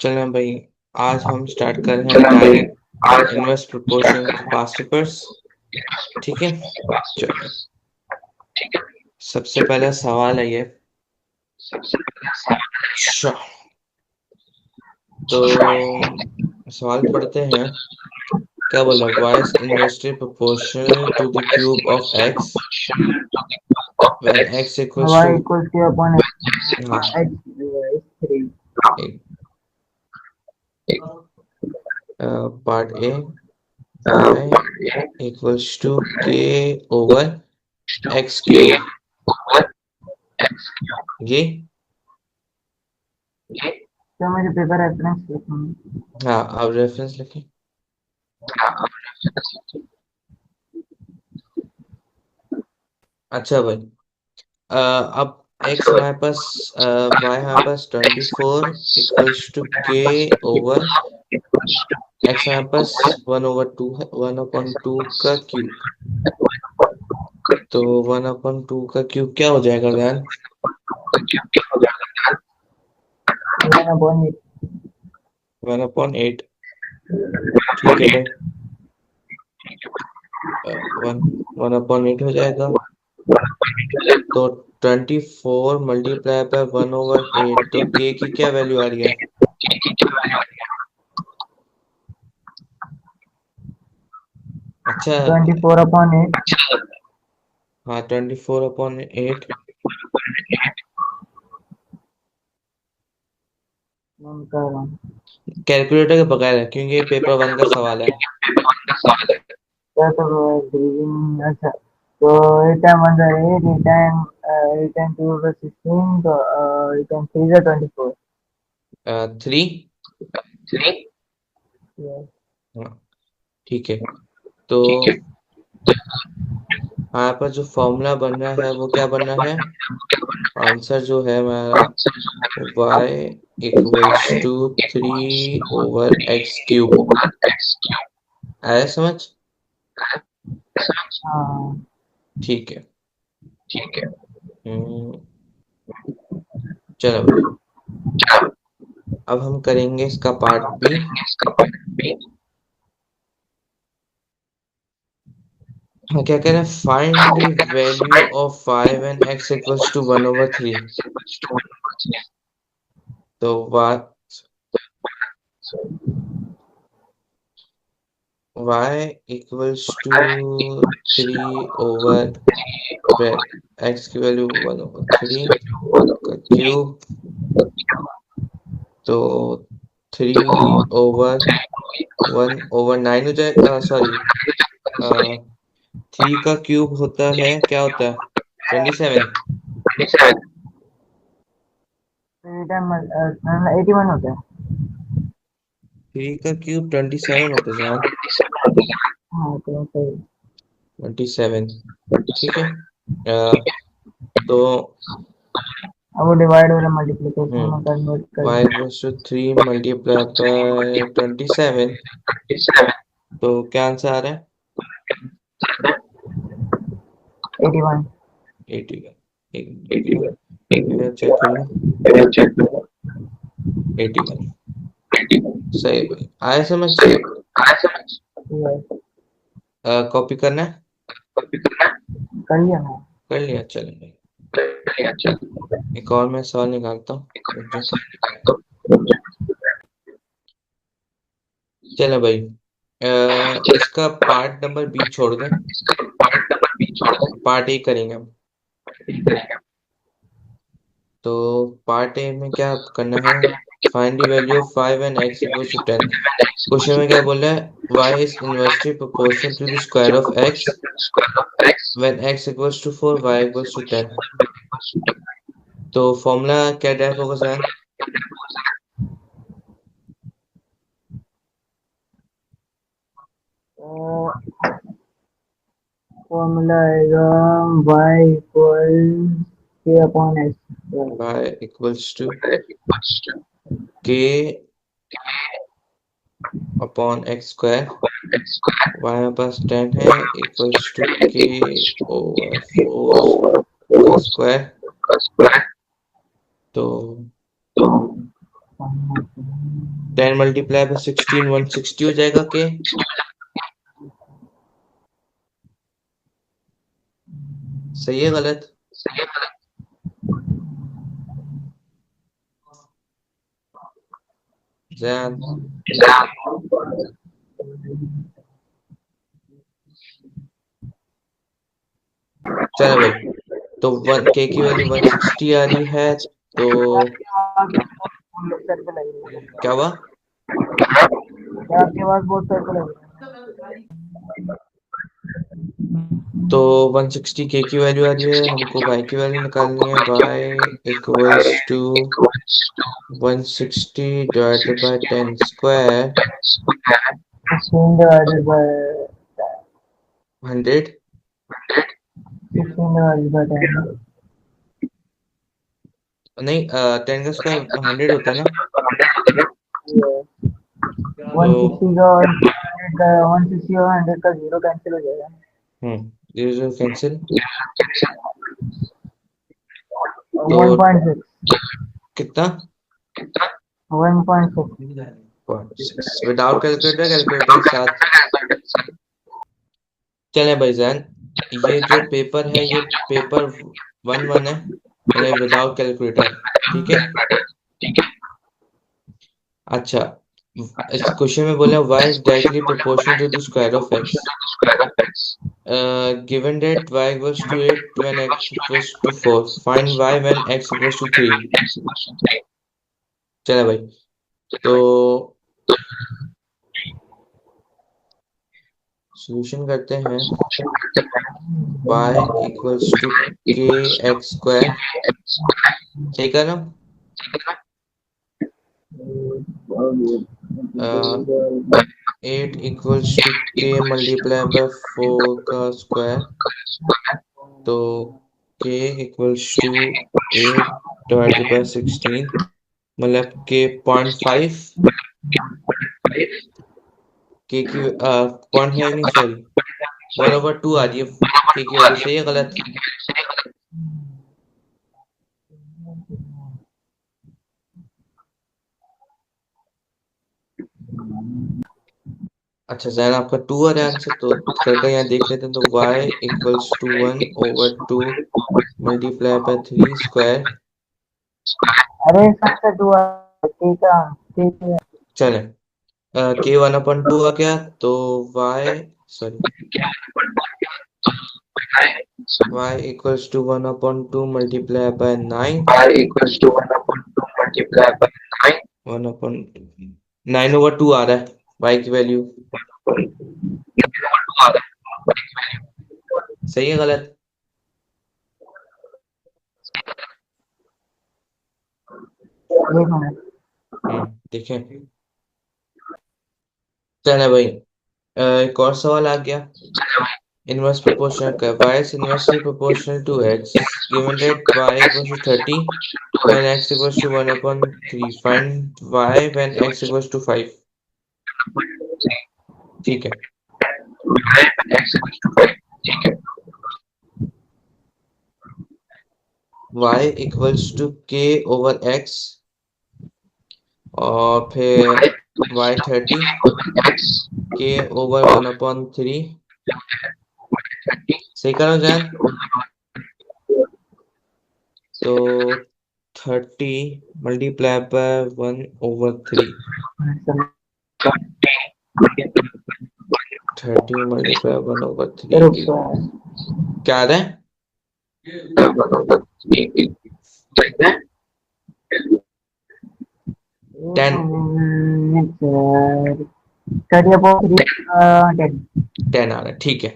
चलें भाई, आज हम स्टार्ट कर रहे हैं डायरेक्ट इनवर्स प्रोपोर्शन के पास्ट पेपर्स। ठीक है, चलो सबसे पहला सवाल है ये। अच्छा, तो सवाल पढ़ते हैं। क्या बोला? Y is inversely proportional to the cube of x when x equals y two. equals to upon हाँ, x is 3. Part A, y equals to k over x cube. ये तो मुझे पेपर रेफरेंस लिखूंगी। हाँ, अब रेफरेंस लिखें। अच्छा भाई, अब x हमारे पास, y हमारे पास 24 equals to k over x हमारे पास 1/2 है, 1/2 का क्यूब। तो 1/2 का क्यूब क्या हो जाएगा ध्यान? 1/8. 1/8। ठीक है भाई, 1/8 हो जाएगा। तो 24 मल्टीप्लाई बाय 1/8, तो k की क्या वैल्यू आ रही है? अच्छा, 24/8. हाँ 24/8। मैं कर रहा हूँ। कैलकुलेटर के बगैर है क्योंकि ये पेपर 1 का सवाल है। क्या तो डिवीजन अच्छा तो 8 टाइम 1 is 8, 8 टाइम 2 is 16, तो 8 टाइम 3 is 24. 3। Yes. हाँ, ठीक है। तो हमारे पास जो फॉर्मूला बन रहा है वो क्या बन रहा है? आंसर जो है हमारा y इक्वल्स टू 3/x³ आया समझ? हाँ. ठीक है। हम्म, चलो भाई, अब हम करेंगे इसका पार्ट बी। क्या कह रहे हैं? Find the value of 5 and x equals to 1/3। तो y इक्वल्स टू 3 x की वैल्यू 1/3 का क्यूब। तो 3/1/9 हो जाए, सॉरी, 3 का क्यूब होता है, क्या होता है? 27। 8 टाइम 81 होता है. 3 का क्यूब 27 होता है जान। हाँ तो सही. 27। ठीक है। तो अब वो डिवाइड और मल्टीप्लिकेशन में कन्वर्ट y कर. Equals to 3 multiply by 27। तो क्या आंसर आ रहा है? 81. 81। एक मिनट चेक कर लो। 81 सही भाई, आया समझ? Yes. कॉपी करना है? कर लिया ना. कर लिया, चलो भाई। एक और मैं सवाल निकालता हूँ, रुक जाओ। चलो भाई, इसका पार्ट नंबर बी छोड़ दें, पार्ट ए करेंगे हम। तो पार्ट ए में क्या करना है? Find the value of 5 and x equals to 10। Question में क्या बोल रहा है? y is inversely proportional to the square of x when x equals to 4, y equals to 10। तो फॉर्मूला क्या टाइप होगा सर? तो फॉर्मूला आएगा y equal k upon s. y equals to k upon x square. y हमारे पास 10 है, equals to k over 4 का square. तो 10 multiply by 16 160 हो जाएगा के। सही है गलत? जैन चलो भाई, तो वन के की वैल्यू 160 आ रही है, तो क्या हुआ? आपके पास बहुत सर्कल है। तो 160 के की वैल्यू आ रही है, हमको y की वैल्यू निकालनी है। y equals to 160 divided by 10 square 16 divided by 100। 16 divided by 10. नहीं, 10 का स्क्वायर 100 होता है ना। तो 160 का और 100 का 160 और 100 का जीरो कैंसिल हो जाएगा। Zero zero cancel. 1.6 कितना? 1.6 विदाउट कैलकुलेटर, कैलकुलेटर के साथ। चले भाईजान, ये जो पेपर है ये पेपर 1 है, मतलब विदाउट कैलकुलेटर। ठीक है। अच्छा, इस क्वेश्चन में बोला y is directly proportional to the square of x. Given that y equals to 8 when x equals to 4, find y when x equals to 3. चलो भाई, तो सॉल्यूशन करते हैं। y equals to k x square, सही कर रहा हूँ? 8 equals to k multiplied by 4 का स्क्वायर, तो k equals to 8 divided by 16, मतलब k 0.5। k की 0.5 नहीं, सॉरी 1/2 आ रही है k की वैल्यू। सही है गलत? अच्छा जैन, आपका 2 आ रहा है आंसर, तो करके यहाँ देख लेते हैं। तो y equals to 1/2 multiply by 3 square. अरे सबसे दुआ ठीक है ठीक है। चले, k 1/2 आ गया, तो y equals to 1/2 multiply by 9। 1/9/2 आ रहा है y की वैल्यू। सही है गलत? देखें। चले भाई, एक और सवाल आ गया। इनवर्स प्रोपोर्शनल का y is inversely proportional to x given that y equals to 30 when x equals to 1/3, find y when x equals to 5। ठीक है। y equals to k over x और फिर y 30 k ओवर 1/3। सही करो जैन? तो 30 multiply by 1/3, 30 multiply 1/3 क्या आ रहा है? 10 10 आ रहा है। ठीक है,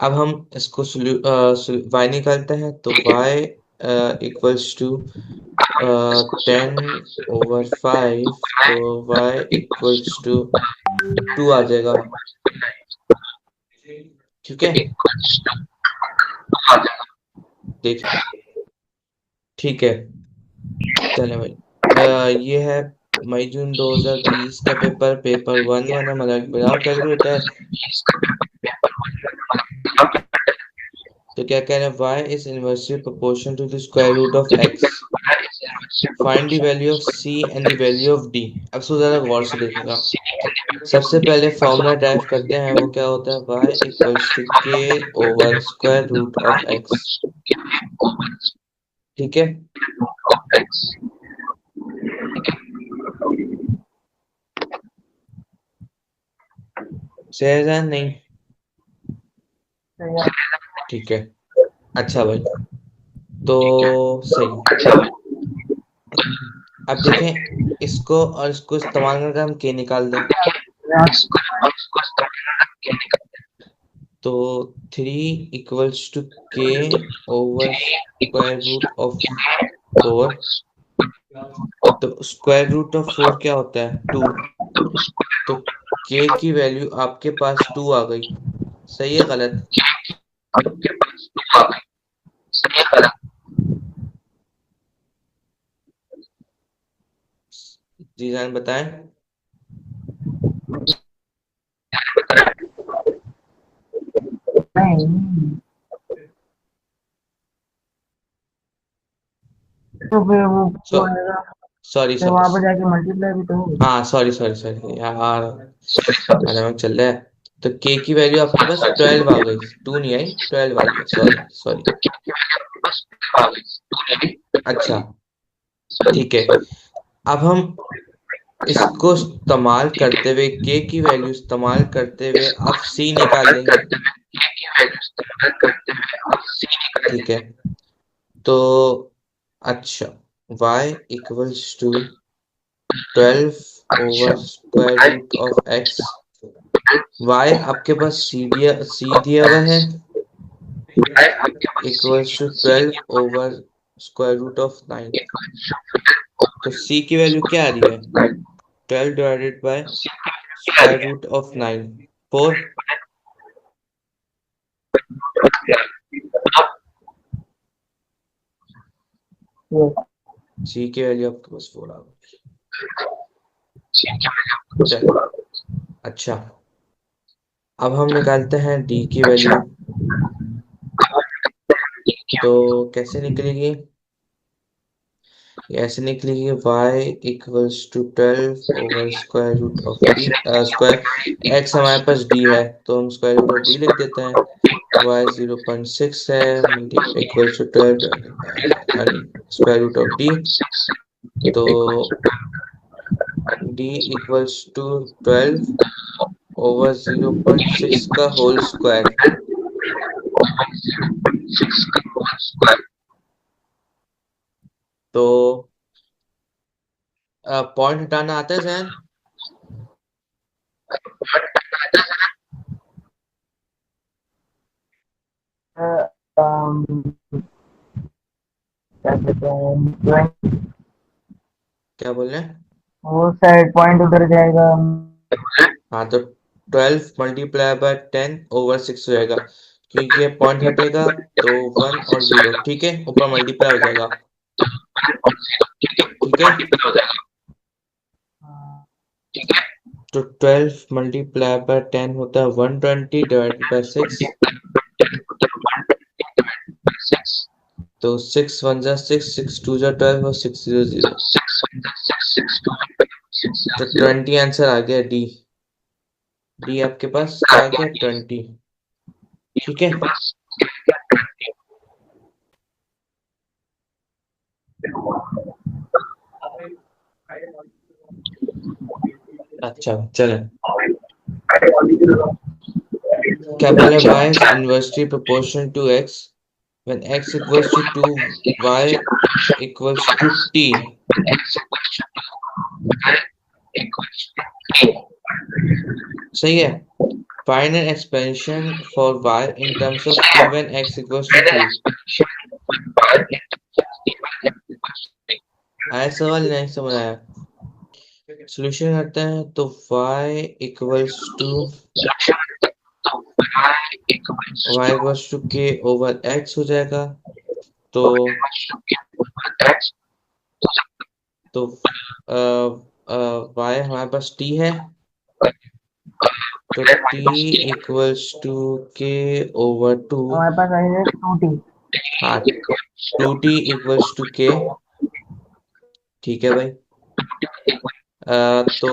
अब हम इसको y निकालते हैं। तो y इक्वल्स टू 10/5, तो y इक्वल्स टू 2 आ जाएगा। ठीक है, देख। ठीक है, चले भाई, ये है मई जून 2020 का पेपर 1 है, मतलब विदाउट कैलकुलेटर। तो क्या कह रहे हैं, y is inversely proportional to the square root of x। Find the value of c and the value of d. अब इसको जरा गौर से देखिएगा। सबसे पहले फॉर्मूला ड्राइव करते हैं, वो क्या होता है, y equals to k over square root of x. ठीक है, सही है नहीं? सही है। ठीक है, अच्छा भाई, तो सही। अब देखें इसको और इसको इस्तेमाल करके हम के निकाल दें। तो 3 equals to k over square root of 4। तो स्क्वायर रूट ऑफ 4 क्या होता है, 2। तो के की वैल्यू आपके पास 2 आ गई। सही है गलत? जी जान बताएं। नहीं, तो फिर वो सॉ आएगा, सॉरी फिर सॉरी वहां पर जाके मल्टीप्लाई भी तो होगा। हाँ सॉरी सॉरी सॉरी यार, दिमाग चल रहा है। तो के की वैल्यू आपके पास 12 आ गई, 2 नहीं आई, 12 आ गई, सॉरी सॉरी। अच्छा ठीक है, अब हम इसको इस्तेमाल करते हुए, के की वैल्यू इस्तेमाल करते हुए अब सी निकाल लेंगे। ठीक है, तो अच्छा, y equals to 12 over square root of x। y आपके पास सी दिया हुआ है, equals to 12 over square root of 9। तो c की वैल्यू क्या आ रही है, 12 divided by square root of 9, 4। ये c की वैल्यू आपके पास 4 आ गई। चलो अच्छा, अब हम निकालते हैं d की वैल्यू। तो कैसे निकलेगी, ये ऐसे निकलेगी, y equals to 12 over square root of d, square x हमारे पास d है तो हम स्क्वायर रूट ऑफ d लिख देते हैं। y 0.6 है, equals to 12 square root of d। तो d इक्वल्स टू 12 ओवर 0.6 का होल स्क्वायर। तो पॉइंट हटाना आता है जैन? क्या कहते हैं, क्या बोल रहे हैं? वो साइड पॉइंट उधर जाएगा। हाँ, तो 12 मल्टीप्लाई बाय 10/6 हो जाएगा, क्योंकि ये पॉइंट हटेगा तो 1 और 0, ठीक है, ऊपर मल्टीप्लाई हो जाएगा। ठीक है, तो 12 मल्टीप्लाई बाय 10 होता है 120 डिवाइडेड बाय 6। तो 6 1 जा 6, 6 2 जा 12 और 6 0 0। तो 20 आंसर आ गया, डी। डी आपके पास क्या आ गया, 20। ठीक है, अच्छा चलें। क्या बोले, y is inversely proportional to x when x equals to 2, y equals to t। सही है, find an expansion for y in terms of t when x equals to 2। आया सवाल, नहीं समझ आया? सॉल्यूशन करते हैं, तो y equals to k over x हो जाएगा। तो y हमारे पास t है, तो t equals to k over 2। हमारे पास आई है 2t। हाँ, 2t इक्वल्स टू k। ठीक है भाई। तो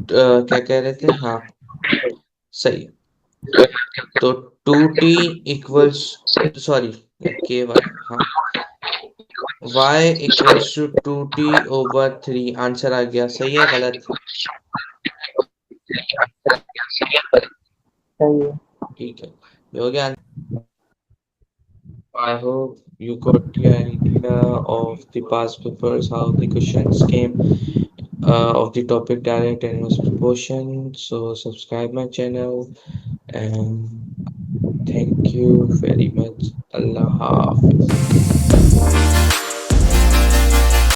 क्या कह रहे थे, हाँ सही है। तो 2t इक्वल्स, सॉरी, के वाई, हाँ, y equals to 2t/3, answer आ गया, सही है गलत? सही है। ठीक है, ये हो गया। I hope you got the idea of the past papers, how the questions came of the topic direct and inverse proportion. So subscribe my channel and thank you very much. Allah Hafiz.